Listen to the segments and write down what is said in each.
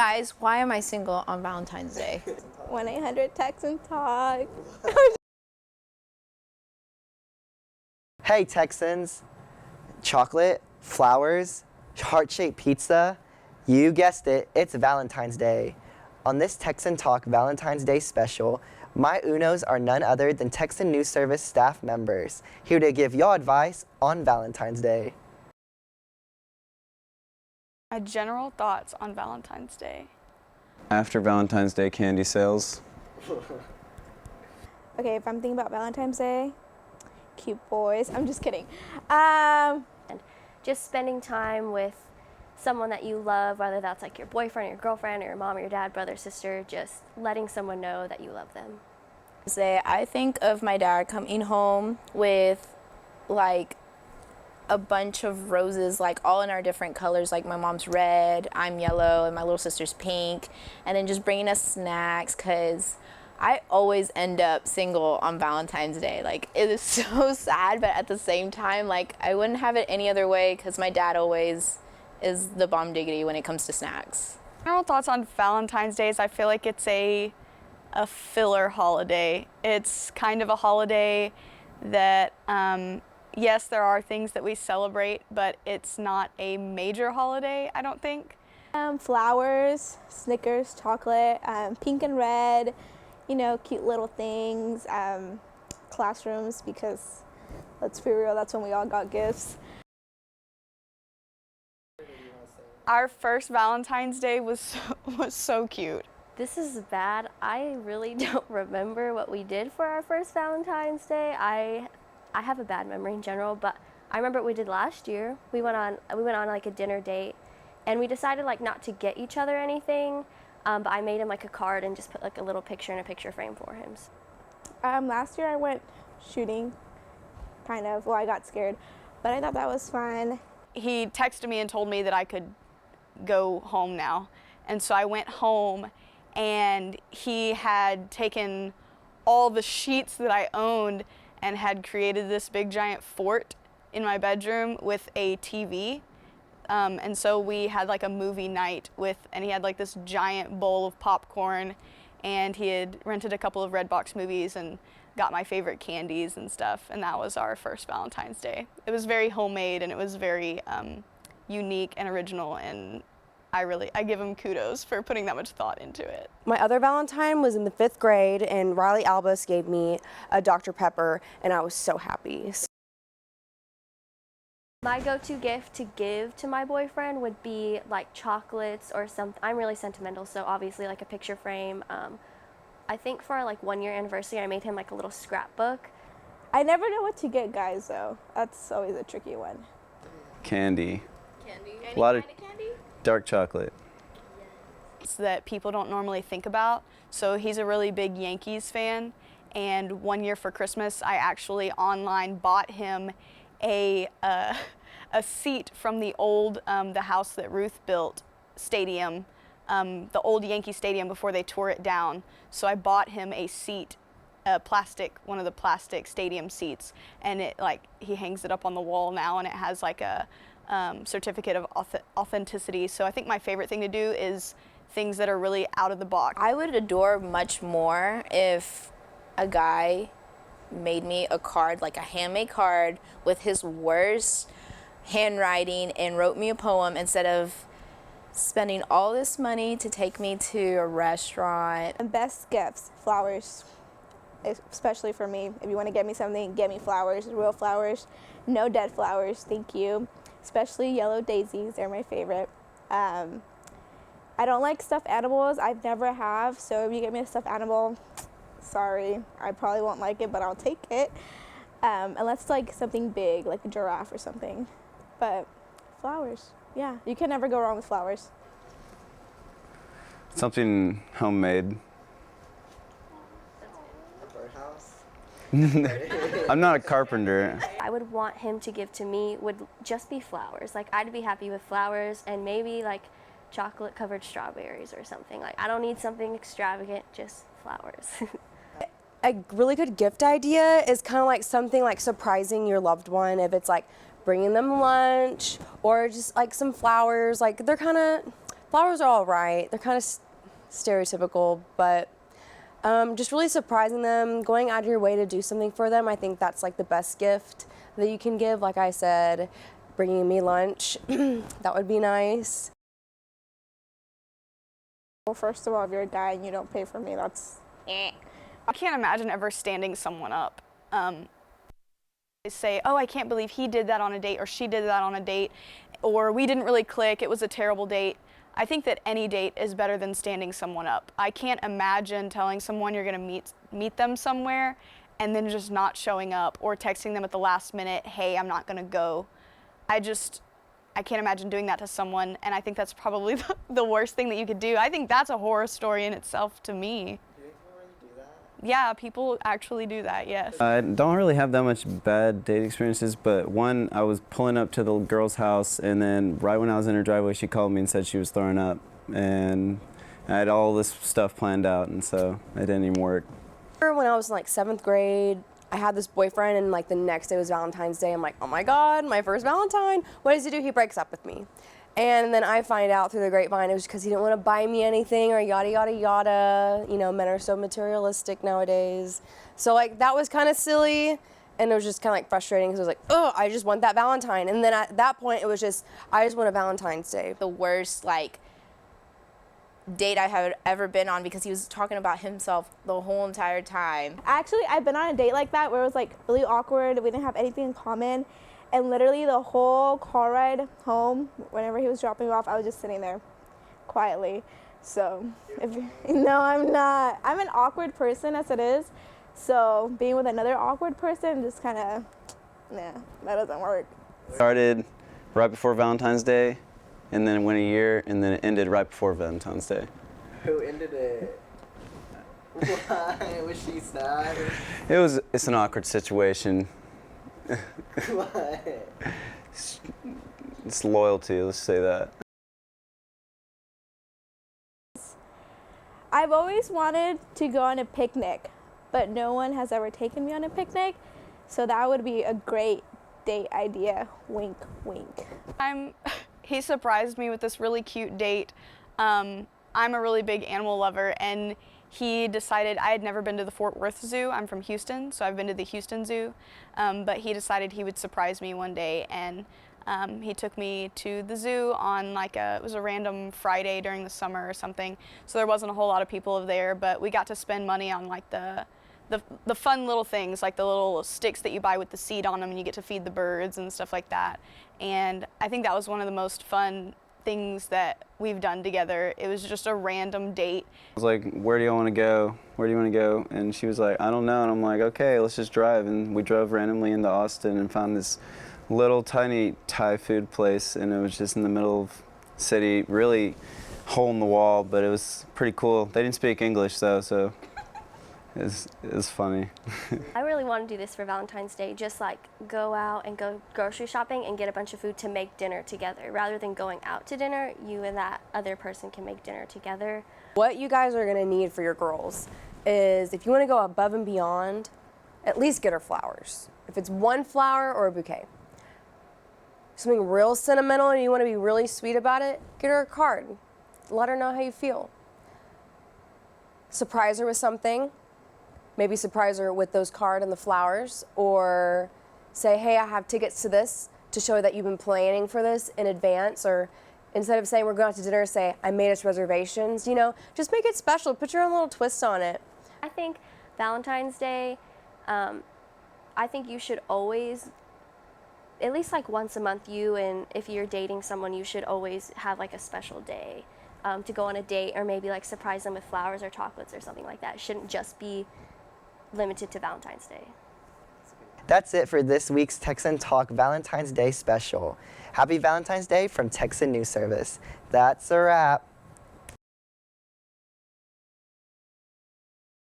Guys, why am I single on Valentine's Day? 1-800-TexanTalk. Hey Texans, chocolate, flowers, heart-shaped pizza. You guessed it, it's Valentine's Day. On this Texan Talk Valentine's Day special, my Unos are none other than Texan News Service staff members, here to give y'all advice on Valentine's Day. My general thoughts on Valentine's Day. After Valentine's Day candy sales. Okay, if I'm thinking about Valentine's Day, cute boys. I'm just kidding. And just spending time with someone that you love, whether that's like your boyfriend or your girlfriend or your mom or your dad, brother, sister, just letting someone know that you love them. I think of my dad coming home with like a bunch of roses, like all in our different colors, like my mom's red, I'm yellow, and my little sister's pink, and then just bringing us snacks, because I always end up single on Valentine's Day. Like, it is so sad, but at the same time, like, I wouldn't have it any other way, because my dad always is the bomb diggity when it comes to snacks. General thoughts on Valentine's Day is I feel like it's a filler holiday. It's kind of a holiday that, yes, there are things that we celebrate, but it's not a major holiday, I don't think. Flowers, Snickers, chocolate, pink and red, you know, cute little things, classrooms, because let's be real, that's when we all got gifts. Our first Valentine's Day was so cute. This is bad. I really don't remember what we did for our first Valentine's Day. I have a bad memory in general, but I remember what we did last year. We went on like a dinner date, and we decided like not to get each other anything, but I made him like a card and just put like a little picture in a picture frame for him. Last year I went shooting, kind of. Well, I got scared, but I thought that was fun. He texted me and told me that I could go home now, and so I went home, and he had taken all the sheets that I owned and had created this big giant fort in my bedroom with a TV. And so we had like a movie night and he had like this giant bowl of popcorn, and he had rented a couple of Redbox movies and got my favorite candies and stuff, and that was our first Valentine's Day. It was very homemade, and it was very unique and original, and I give him kudos for putting that much thought into it. My other Valentine was in the 5th grade, and Riley Albus gave me a Dr. Pepper, and I was so happy. My go-to gift to give to my boyfriend would be like chocolates or something. I'm really sentimental, so obviously like a picture frame. I think for our like 1-year anniversary, I made him like a little scrapbook. I never know what to get guys though. That's always a tricky one. Candy. Candy? A lot of candy? dark chocolate. That people don't normally think about. So he's a really big Yankees fan, and 1 year for Christmas, I actually online bought him a seat from the old, the house that Ruth built stadium, the old Yankee Stadium before they tore it down. So I bought him a seat, one of the plastic stadium seats, and he hangs it up on the wall now, and it has like a certificate of authenticity. So I think my favorite thing to do is things that are really out of the box. I would adore much more if a guy made me a card, like a handmade card with his worst handwriting, and wrote me a poem instead of spending all this money to take me to a restaurant. And best gifts, flowers, especially for me. If you want to get me something, get me flowers, real flowers, no dead flowers, thank you. Especially yellow daisies, they're my favorite. I don't like stuffed animals, I've never have, so if you get me a stuffed animal, sorry, I probably won't like it, but I'll take it. Unless like something big, like a giraffe or something. But flowers, yeah, you can never go wrong with flowers. Something homemade. I'm not a carpenter. I would want him to give to me would just be flowers. Like, I'd be happy with flowers and maybe like chocolate covered strawberries or something. Like, I don't need something extravagant, just flowers. A really good gift idea is kind of like something like surprising your loved one, if it's like bringing them lunch or just like some flowers. Like, they're kind of Flowers are all right. They're kind of stereotypical, but just really surprising them, going out of your way to do something for them. I think that's like the best gift that you can give. Like I said, bringing me lunch, that would be nice. Well, first of all, if you're a guy and you don't pay for me, that's I can't imagine ever standing someone up. They say, oh, I can't believe he did that on a date, or she did that on a date, or we didn't really click, it was a terrible date. I think that any date is better than standing someone up. I can't imagine telling someone you're gonna meet them somewhere and then just not showing up, or texting them at the last minute, hey, I'm not gonna go. I can't imagine doing that to someone, and I think that's probably the worst thing that you could do. I think that's a horror story in itself to me. Yeah, people actually do that, yes. I don't really have that much bad date experiences, but one, I was pulling up to the girl's house, and then right when I was in her driveway, she called me and said she was throwing up, and I had all this stuff planned out, and so it didn't even work. When I was in like 7th grade, I had this boyfriend, and like the next day was Valentine's Day. I'm like, oh my God, my first Valentine. What does he do? He breaks up with me. And then I find out through the grapevine it was because he didn't want to buy me anything, or yada, yada, yada. You know, men are so materialistic nowadays. So like that was kind of silly, and it was just kind of like frustrating because I was like, oh, I just want that Valentine. And then at that point it was just, I just want a Valentine's Day. The worst like date I had ever been on, because he was talking about himself the whole entire time. Actually, I've been on a date like that where it was like really awkward. We didn't have anything in common. And literally the whole car ride home, whenever he was dropping me off, I was just sitting there quietly. So, no, I'm not. I'm an awkward person as it is. So being with another awkward person just kind of, nah, that doesn't work. Started right before Valentine's Day, and then it went a year, and then it ended right before Valentine's Day. Who ended it? Why? Was she sad? It's an awkward situation. What? It's loyalty, let's say that. I've always wanted to go on a picnic, but no one has ever taken me on a picnic. So that would be a great date idea. Wink, wink. He surprised me with this really cute date. I'm a really big animal lover, and he decided, I had never been to the Fort Worth Zoo. I'm from Houston, so I've been to the Houston Zoo. But he decided he would surprise me one day, and he took me to the zoo on it was a random Friday during the summer or something. So there wasn't a whole lot of people there, but we got to spend money on like the fun little things, like the little sticks that you buy with the seed on them, and you get to feed the birds and stuff like that. And I think that was one of the most fun things that we've done together. It was just a random date. I was like, where do you want to go? Where do you want to go? And she was like, I don't know. And I'm like, okay, let's just drive. And we drove randomly into Austin and found this little tiny Thai food place, and it was just in the middle of the city, really hole in the wall, but it was pretty cool. They didn't speak English though, so it was funny. I really want to do this for Valentine's Day, just like go out and go grocery shopping and get a bunch of food to make dinner together. Rather than going out to dinner, you and that other person can make dinner together. What you guys are gonna need for your girls is, if you wanna go above and beyond, at least get her flowers. If it's one flower or a bouquet. Something real sentimental and you wanna be really sweet about it, get her a card. Let her know how you feel. Surprise her with something. Maybe surprise her with those cards and the flowers, or say, hey, I have tickets to this, to show that you've been planning for this in advance, or instead of saying we're going out to dinner, say I made us reservations, you know, just make it special, put your own little twist on it. I think Valentine's Day, I think you should always, at least like once a month, if you're dating someone, you should always have like a special day to go on a date, or maybe like surprise them with flowers or chocolates or something like that. It shouldn't just be limited to Valentine's Day. That's it for this week's Texan Talk Valentine's Day special. Happy Valentine's Day from Texan News Service. That's a wrap.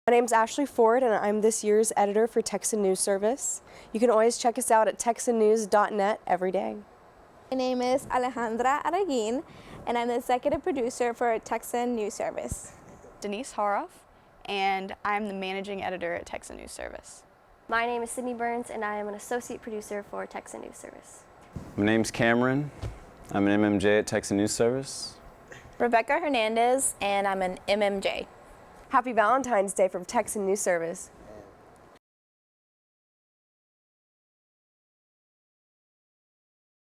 My name's Ashley Ford, and I'm this year's editor for Texan News Service. You can always check us out at texannews.net every day. My name is Alejandra Araguin, and I'm the executive producer for Texan News Service. Denise Haroff, and I'm the managing editor at Texan News Service. My name is Sydney Burns, and I am an associate producer for Texan News Service. My name's Cameron. I'm an MMJ at Texan News Service. Rebecca Hernandez, and I'm an MMJ. Happy Valentine's Day from Texan News Service.